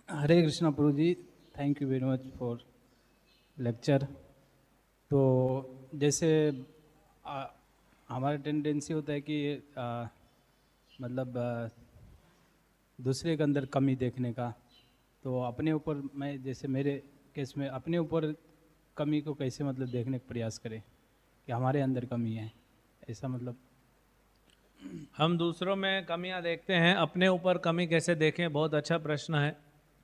Hare Krishna Prabhu ji, thank you very much for lecture. तो जैसे आ, हमारा टेंडेंसी होता है कि मतलब दूसरे के अंदर कमी देखने का। तो अपने ऊपर मैं जैसे मेरे केस में अपने ऊपर कमी को कैसे मतलब देखने का प्रयास करें कि हमारे अंदर कमी है, ऐसा मतलब। हम दूसरों में कमियां देखते हैं, अपने ऊपर कमी कैसे देखें? बहुत अच्छा प्रश्न है,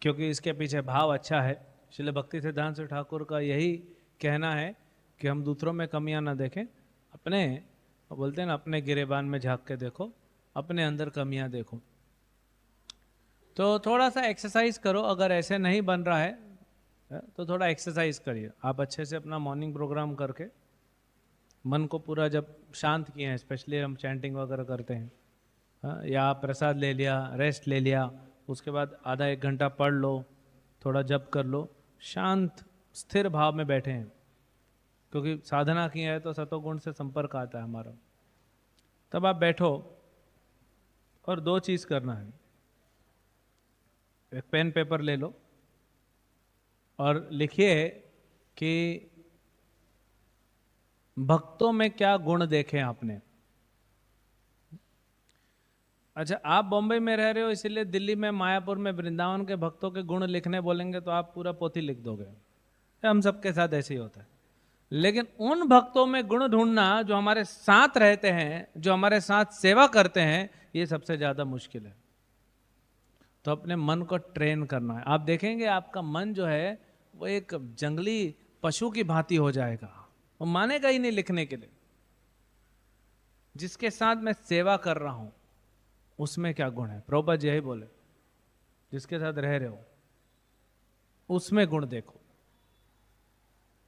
क्योंकि इसके पीछे भाव अच्छा है। श्रील भक्ति सिद्धांत ठाकुर का यही कहना है कि हम दूसरों में कमियां ना देखें, अपने बोलते हैं ना, अपने गिरेबान में झांक के देखो, अपने अंदर कमियां देखो। तो थोड़ा सा एक्सरसाइज करो, अगर ऐसे नहीं बन रहा है तो थोड़ा एक्सरसाइज करिए। आप अच्छे से अपना मॉर्निंग प्रोग्राम करके मन को पूरा जब शांत किए हैं, स्पेशली हम चैंटिंग वगैरह करते हैं, हाँ, या प्रसाद ले लिया, रेस्ट ले लिया, उसके बाद आधा एक घंटा पढ़ लो, थोड़ा जप कर लो, शांत स्थिर भाव में बैठे हैं, क्योंकि साधना की है तो सतोगुण से संपर्क आता है हमारा। तब आप बैठो और दो चीज करना है। एक पेन पेपर ले लो और लिखिए कि भक्तों में क्या गुण देखे आपने। अच्छा, आप बॉम्बे में रह रहे हो, इसीलिए दिल्ली में, मायापुर में, वृंदावन के भक्तों के गुण लिखने बोलेंगे तो आप पूरा पोथी लिख दोगे। हम सबके साथ ऐसे ही होता है। लेकिन उन भक्तों में गुण ढूंढना जो हमारे साथ रहते हैं, जो हमारे साथ सेवा करते हैं, ये सबसे ज्यादा मुश्किल है। तो अपने मन को ट्रेन करना है। आप देखेंगे आपका मन जो है वो एक जंगली पशु की भांति हो जाएगा, वो मानेगा ही नहीं लिखने के लिए। जिसके साथ मैं सेवा कर रहा हूं उसमें क्या गुण है, प्रभुपाद जी यही बोले, जिसके साथ रह रहे हो उसमें गुण देखो,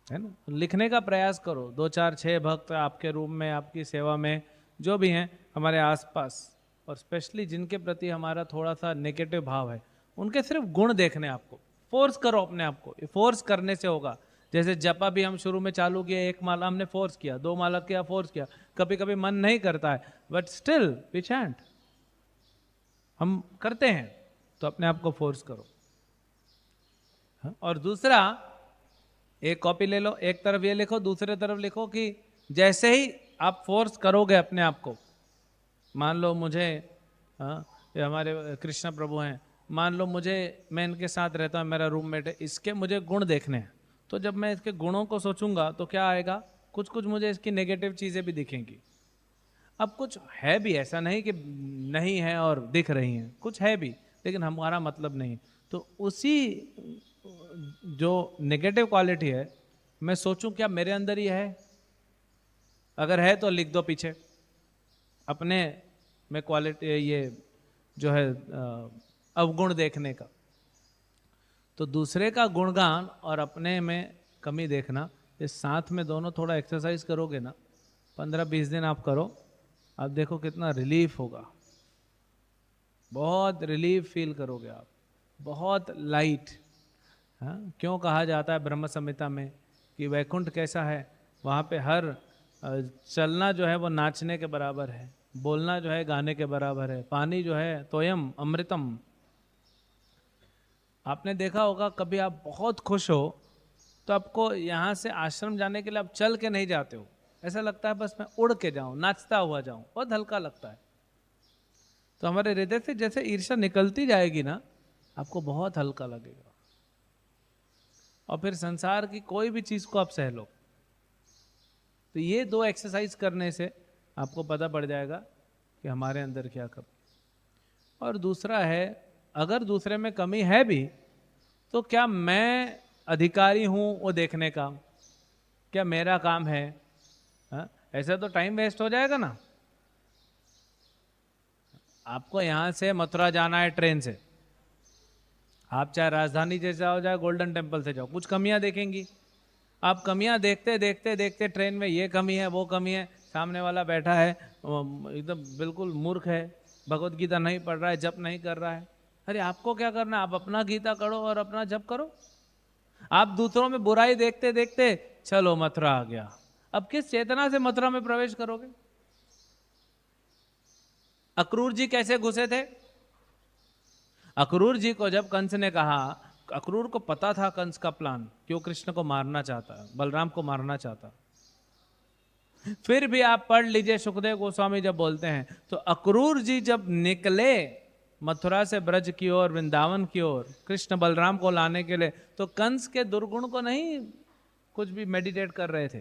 है ना। लिखने का प्रयास करो। 2 4 6 भक्त आपके रूम में, आपकी सेवा में जो भी हैं, हमारे आसपास, और स्पेशली जिनके प्रति हमारा थोड़ा सा नेगेटिव भाव है, उनके सिर्फ गुण देखने। आपको फोर्स करो अपने आप को, ये फोर्स करने से होगा। जैसे जपा भी हम शुरू में चालू किया, 1 माला हमने फोर्स किया, 2 माला किया, फोर्स किया, कभी कभी मन नहीं करता है, बट स्टिल वी चैंट, हम करते हैं। तो अपने आप को फोर्स करो। हाँ? और दूसरा, एक कॉपी ले लो, एक तरफ ये लिखो, दूसरे तरफ लिखो कि जैसे ही आप फोर्स करोगे अपने आप को, मान लो मुझे, हाँ, ये हमारे कृष्ण प्रभु हैं, मान लो मुझे, मैं इनके साथ रहता हूँ, मेरा रूममेट है, इसके मुझे गुण देखने हैं। तो जब मैं इसके गुणों को सोचूंगा तो क्या आएगा? कुछ कुछ मुझे इसकी नेगेटिव चीजें भी दिखेंगी। अब कुछ है भी, ऐसा नहीं कि नहीं है और दिख रही हैं, कुछ है भी, लेकिन हमारा मतलब नहीं। तो उसी जो नेगेटिव क्वालिटी है, मैं सोचूं क्या मेरे अंदर ही है? अगर है तो लिख दो पीछे। अपने में क्वालिटी, ये जो है अवगुण देखने का। तो दूसरे का गुणगान और अपने में कमी देखना, ये साथ में दोनों थोड़ा एक्सरसाइज करोगे ना, 15 20 दिन आप करो, आप देखो कितना रिलीफ होगा। बहुत रिलीफ फील करोगे आप, बहुत लाइट। हाँ, क्यों कहा जाता है ब्रह्म संहिता में कि वैकुंठ कैसा है? वहाँ पे हर चलना जो है वो नाचने के बराबर है, बोलना जो है गाने के बराबर है, पानी जो है तोयम अमृतम। आपने देखा होगा, कभी आप बहुत खुश हो तो आपको यहाँ से आश्रम जाने के लिए आप चल के नहीं जाते हो, ऐसा लगता है बस मैं उड़ के जाऊं, नाचता हुआ जाऊं, बहुत हल्का लगता है। तो हमारे हृदय से जैसे ईर्ष्या निकलती जाएगी ना, आपको बहुत हल्का लगेगा, और फिर संसार की कोई भी चीज को आप सह लो। तो ये दो एक्सरसाइज करने से आपको पता पड़ जाएगा कि हमारे अंदर क्या कमी। और दूसरा है, अगर दूसरे में कमी है भी तो क्या मैं अधिकारी हूं वो देखने का? क्या मेरा काम है? हाँ? ऐसा तो टाइम वेस्ट हो जाएगा ना। आपको यहां से मथुरा जाना है ट्रेन से, आप चाहे राजधानी से जाओ, चाहे गोल्डन टेम्पल से जाओ, कुछ कमियां देखेंगी। आप कमियां देखते देखते देखते ट्रेन में ये कमी है, वो कमी है, सामने वाला बैठा है एकदम बिल्कुल मूर्ख है, भगवत गीता नहीं पढ़ रहा है, जप नहीं कर रहा है। अरे आपको क्या करना, आप अपना गीता पढ़ो और अपना जप करो। आप दूसरों में बुराई देखते देखते चलो मथुरा आ गया, अब किस चेतना से मथुरा में प्रवेश करोगे? अक्रूर जी कैसे घुसे थे? अक्रूर जी को जब कंस ने कहा, अक्रूर को पता था कंस का प्लान, क्यों कृष्ण को मारना चाहता है, बलराम को मारना चाहता। फिर भी आप पढ़ लीजिए सुखदेव गोस्वामी जब बोलते हैं, तो अक्रूर जी जब निकले मथुरा से ब्रज की ओर, वृंदावन की ओर, कृष्ण बलराम को लाने के लिए, तो कंस के दुर्गुण को नहीं कुछ भी मेडिटेट कर रहे थे,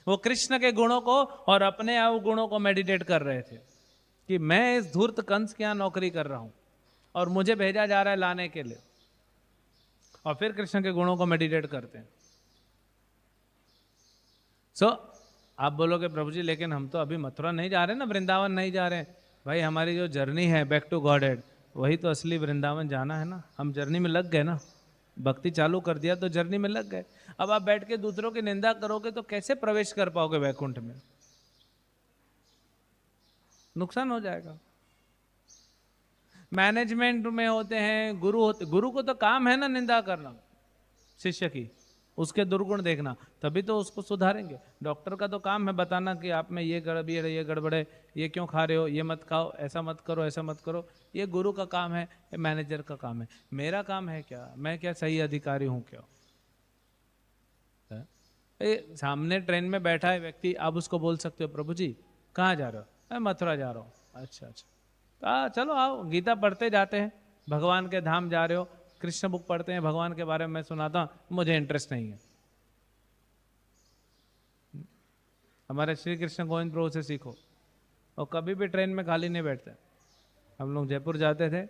वो कृष्ण के गुणों को और अपने अवगुणों को मेडिटेट कर रहे थे कि मैं इस धूर्त कंस के यहां नौकरी कर रहा हूं और मुझे भेजा जा रहा है लाने के लिए, और फिर कृष्ण के गुणों को मेडिटेट करते हैं। आप बोलोगे प्रभु जी लेकिन हम तो अभी मथुरा नहीं जा रहे ना, वृंदावन नहीं जा रहे हैं। भाई हमारी जो जर्नी है बैक टू गॉड हेड, वही तो असली वृंदावन जाना है ना। हम जर्नी में लग गए ना, भक्ति चालू कर दिया तो जर्नी में लग गए। अब आप बैठ के दूसरों की निंदा करोगे तो कैसे प्रवेश कर पाओगे वैकुंठ में? नुकसान हो जाएगा। मैनेजमेंट में होते हैं, गुरु को तो काम है ना निंदा करना शिष्य की, उसके दुर्गुण देखना, तभी तो उसको सुधारेंगे। डॉक्टर का तो काम है बताना कि आप में ये गड़बड़ी है, ये गड़बड़ है, ये क्यों खा रहे हो, ये मत खाओ, ऐसा मत करो, ऐसा मत करो। ये गुरु का काम है, ये मैनेजर का काम है। मेरा काम है क्या? मैं क्या सही अधिकारी हूं क्या? सामने ट्रेन में बैठा है व्यक्ति, आप उसको बोल सकते हो प्रभु जी कहाँ जा रहे हो? मैं मथुरा जा रहा हूँ। अच्छा, चलो आओ, गीता पढ़ते जाते हैं, भगवान के धाम जा रहे हो, कृष्ण बुक पढ़ते हैं, भगवान के बारे में मैं सुनाता हूं, मुझे इंटरेस्ट नहीं है। हमारे श्री कृष्ण गोविंद प्रभु से सीखो, और कभी भी ट्रेन में खाली नहीं बैठते। हम लोग जयपुर जाते थे,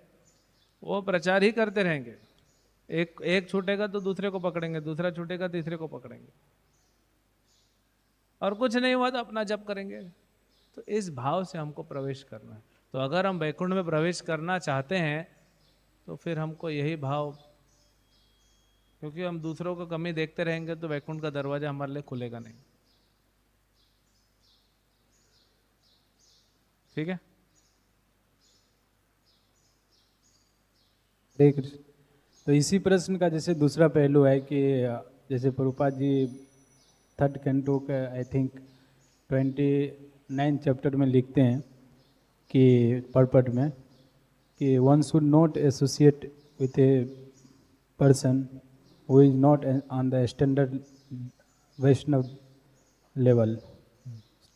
वो प्रचार ही करते रहेंगे, एक छूटेगा तो दूसरे को पकड़ेंगे, दूसरा छूटेगा तीसरे को पकड़ेंगे, और कुछ नहीं हुआ तो अपना जप करेंगे। तो इस भाव से हमको प्रवेश करना है। तो अगर हम वैकुंठ में प्रवेश करना चाहते हैं तो फिर हमको यही भाव, क्योंकि हम दूसरों को कमी देखते रहेंगे तो वैकुंठ का दरवाजा हमारे लिए खुलेगा नहीं। ठीक है? हरे कृष्ण। तो इसी प्रश्न का जैसे दूसरा पहलू है कि जैसे प्रभुपाद जी 3rd कैंटो का आई थिंक 29 चैप्टर में लिखते हैं कि पर्पट में कि one should not associate with a person who is not on the standard Vaishnava level.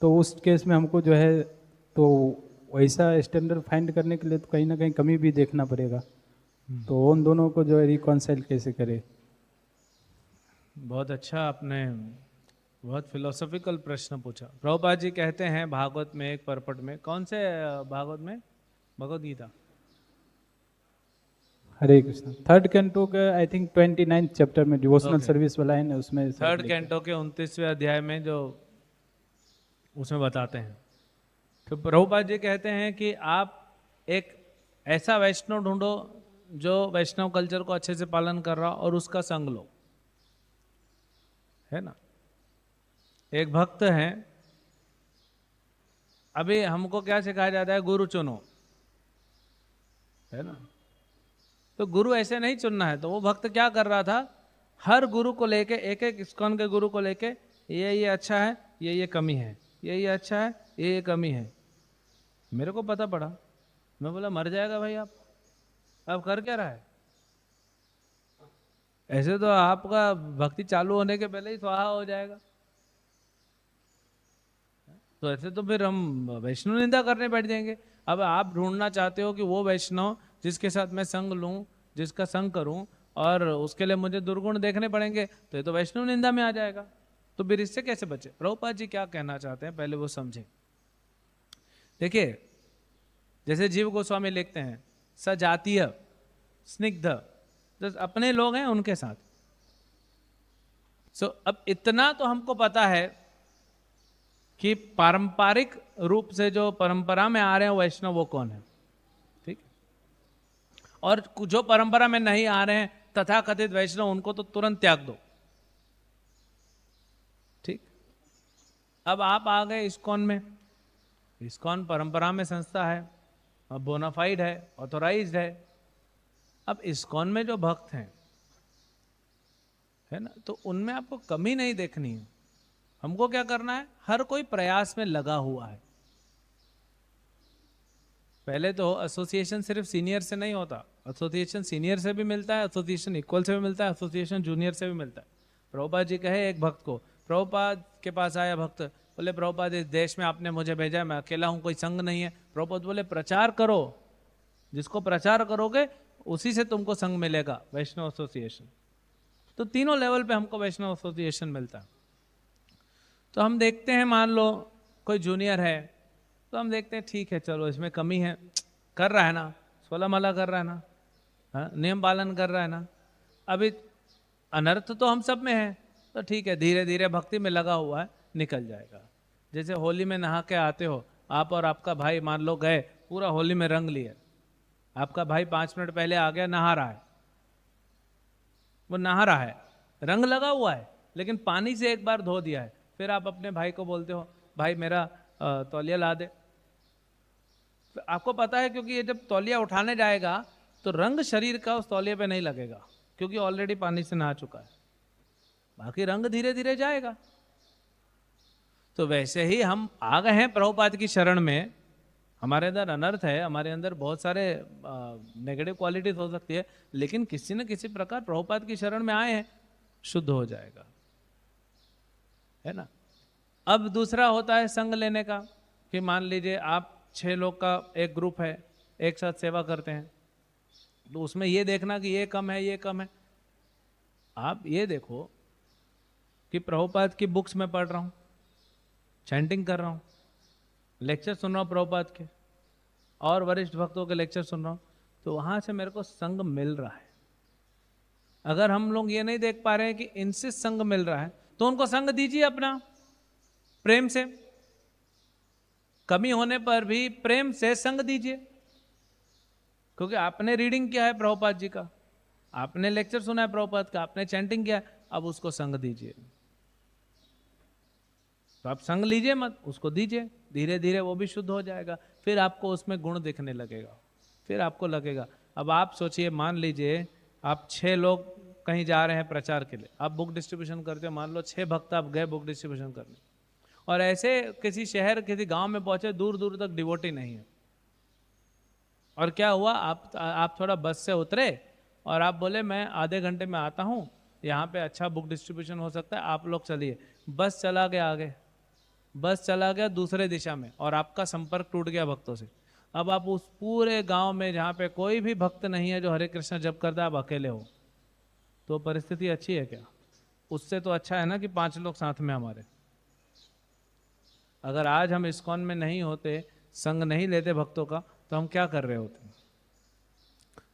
तो उस केस में हमको जो है तो वैसा स्टैंडर्ड फाइंड करने के लिए तो कहीं ना कहीं कमी भी देखना पड़ेगा। तो उन दोनों को जो है रिकॉन्साइल कैसे करें? बहुत अच्छा, आपने बहुत फिलोसॉफिकल प्रश्न पूछा। प्रभुपाद जी कहते हैं भागवत में एक पर्पट में, कौन से भागवत में? भगवद गीता। हरे कृष्ण। 3rd कैंटो का आई थिंक 29 चैप्टर में डिवोशनल सर्विस वाला है ना, उसमें 3rd कैंटो के 29वें अध्याय में जो उसमें बताते हैं, तो प्रभुपाद जी कहते हैं कि आप एक ऐसा वैष्णव ढूंढो जो वैष्णव कल्चर को अच्छे से पालन कर रहा और उसका संग लो, है ना। एक भक्त है, अभी हमको क्या सिखाया जाता है? गुरु चुनो, है ना। तो गुरु ऐसे नहीं चुनना है। तो वो भक्त क्या कर रहा था, हर गुरु को लेके, एक एक इस्कॉन के गुरु को लेके, ये अच्छा है, ये कमी है, ये अच्छा है, ये कमी है। मेरे को पता पड़ा, मैं बोला मर जाएगा भाई आप, अब कर क्या रहा है? ऐसे तो आपका भक्ति चालू होने के पहले ही स्वाहा हो जाएगा। तो ऐसे तो फिर हम वैष्णव निंदा करने बैठ जाएंगे। अब आप ढूंढना चाहते हो कि वो वैष्णव जिसके साथ मैं संग लूं, जिसका संग करूं, और उसके लिए मुझे दुर्गुण देखने पड़ेंगे, तो ये तो वैष्णव निंदा में आ जाएगा। तो फिर इससे कैसे बचे? प्रभुपाद जी क्या कहना चाहते हैं पहले वो समझें। देखिए, जैसे जीव गोस्वामी लिखते हैं, सजातीय स्निग्ध, जो अपने लोग हैं उनके साथ। अब इतना तो हमको पता है कि पारंपरिक रूप से जो परंपरा में आ रहे हैं वैष्णव वो कौन है, ठीक। और जो परंपरा में नहीं आ रहे हैं तथाकथित वैष्णव, उनको तो तुरंत त्याग दो, ठीक। अब आप आ गए इस्कॉन में, इस्कॉन परंपरा में संस्था है, बोनाफाइड है, ऑथोराइज्ड है। अब इस्कॉन में जो भक्त हैं, है ना, तो उनमें आपको कमी नहीं देखनी है। हमको क्या करना है? हर कोई प्रयास में लगा हुआ है। पहले तो एसोसिएशन सिर्फ सीनियर से नहीं होता, एसोसिएशन सीनियर से भी मिलता है, एसोसिएशन इक्वल से भी मिलता है, एसोसिएशन जूनियर से भी मिलता है। प्रभुपाद जी कहे एक भक्त को, प्रभुपाद के पास आया भक्त, बोले प्रभुपाद इस देश में आपने मुझे भेजा है, मैं अकेला हूँ, कोई संग नहीं है। प्रभुपाद बोले प्रचार करो, जिसको प्रचार करोगे उसी से तुमको संग मिलेगा, वैष्णव एसोसिएशन। तो तीनों लेवल पे हमको वैष्णव एसोसिएशन मिलता है। तो हम देखते हैं, मान लो कोई जूनियर है, तो हम देखते हैं ठीक है चलो इसमें कमी है, कर रहा है ना, 16 माला कर रहा है ना, हाँ, नियम पालन कर रहा है ना, अभी अनर्थ तो हम सब में है, तो ठीक है धीरे धीरे भक्ति में लगा हुआ है, निकल जाएगा। जैसे होली में नहा के आते हो आप और आपका भाई, मान लो गए पूरा होली में रंग लिए, आपका भाई 5 मिनट पहले आ गया, नहा रहा है, वो नहा रहा है, रंग लगा हुआ है, लेकिन पानी से एक बार धो दिया है, फिर आप अपने भाई को बोलते हो भाई मेरा तौलिया ला दे। आपको पता है क्योंकि ये जब तौलिया उठाने जाएगा तो रंग शरीर का उस तौलिया पे नहीं लगेगा, क्योंकि ऑलरेडी पानी से नहा चुका है, बाकी रंग धीरे धीरे जाएगा। तो वैसे ही हम आ गए हैं प्रभुपाद की शरण में, हमारे अंदर अनर्थ है, हमारे अंदर बहुत सारे नेगेटिव क्वालिटीज हो सकती है, लेकिन किसी न किसी प्रकार प्रभुपाद की शरण में आए हैं, शुद्ध हो जाएगा, है ना। अब दूसरा होता है संग लेने का, कि मान लीजिए आप 6 लोग का एक ग्रुप है, एक साथ सेवा करते हैं, तो उसमें ये देखना कि ये कम है ये कम है। आप ये देखो कि प्रभुपाद की बुक्स में पढ़ रहा हूँ, चैंटिंग कर रहा हूँ, लेक्चर सुन रहा हूँ प्रभुपाद के, और वरिष्ठ भक्तों के लेक्चर सुन रहा हूँ, तो वहां से मेरे को संग मिल रहा है। अगर हम लोग ये नहीं देख पा रहे हैं कि इनसे संग मिल रहा है, तो उनको संग दीजिए अपना, प्रेम से, कमी होने पर भी प्रेम से संग दीजिए, क्योंकि आपने रीडिंग किया है प्रभुपाद जी का, आपने लेक्चर सुना है प्रभुपाद का, आपने चैंटिंग किया है, अब उसको संग दीजिए। तो आप संग लीजिए मत, उसको दीजिए, धीरे धीरे वो भी शुद्ध हो जाएगा, फिर आपको उसमें गुण दिखने लगेगा, फिर आपको लगेगा। अब आप सोचिए, मान लीजिए आप 6 लोग कहीं जा रहे हैं प्रचार के लिए, आप बुक डिस्ट्रीब्यूशन करते हो, मान लो 6 भक्त आप गए बुक डिस्ट्रीब्यूशन करने, और ऐसे किसी शहर किसी गांव में पहुंचे, दूर दूर तक डिवोटी नहीं है, और क्या हुआ, आप थोड़ा बस से उतरे और आप बोले मैं आधे घंटे में आता हूँ, यहाँ पे अच्छा बुक डिस्ट्रीब्यूशन हो सकता है, आप लोग चलिए। बस चला गया आगे, बस चला गया दूसरे दिशा में, और आपका संपर्क टूट गया भक्तों से। अब आप उस पूरे गांव में जहाँ पे कोई भी भक्त नहीं है जो हरे कृष्ण जप करता है, आप अकेले हो, तो परिस्थिति अच्छी है क्या? उससे तो अच्छा है ना कि 5 लोग साथ में हमारे। अगर आज हम इस्कॉन में नहीं होते, संग नहीं लेते भक्तों का, तो हम क्या कर रहे होते?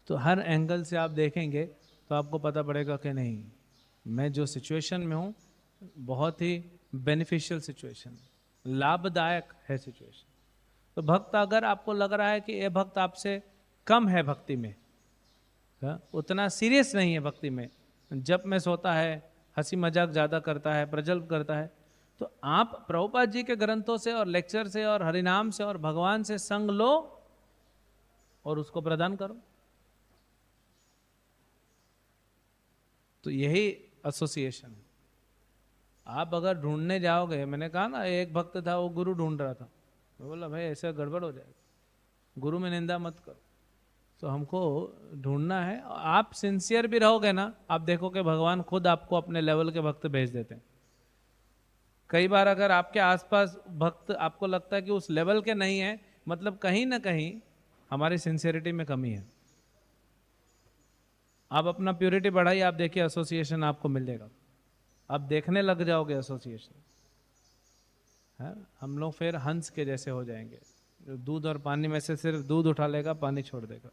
तो हर एंगल से आप देखेंगे तो आपको पता पड़ेगा कि नहीं, मैं जो सिचुएशन में हूँ बहुत ही बेनिफिशियल सिचुएशन, लाभदायक है सिचुएशन। तो भक्त, अगर आपको लग रहा है कि ये भक्त आपसे कम है भक्ति में, उतना सीरियस नहीं है भक्ति में, जप में सोता है, हंसी मजाक ज़्यादा करता है, प्रजल्प करता है, तो आप प्रभुपाद जी के ग्रंथों से और लेक्चर से और हरिनाम से और भगवान से संग लो और उसको प्रदान करो। तो यही एसोसिएशन है। आप अगर ढूंढने जाओगे, मैंने कहा ना एक भक्त था वो गुरु ढूंढ रहा था, मैं बोला भाई ऐसा गड़बड़ हो जाएगा, गुरु में निंदा मत करो। तो हमको ढूंढना है, आप सिंसियर भी रहोगे ना, आप देखो कि भगवान खुद आपको अपने लेवल के भक्त भेज देते हैं। कई बार अगर आपके आसपास भक्त आपको लगता है कि उस लेवल के नहीं है, मतलब कहीं ना कहीं हमारी सिंसियरिटी में कमी है। आप अपना प्योरिटी बढ़ाइए, आप देखिए एसोसिएशन आपको मिलेगा, आप देखने लग जाओगे एसोसिएशन है। हम लोग फिर हंस के जैसे हो जाएंगे, दूध और पानी में से सिर्फ दूध उठा लेगा, पानी छोड़ देगा।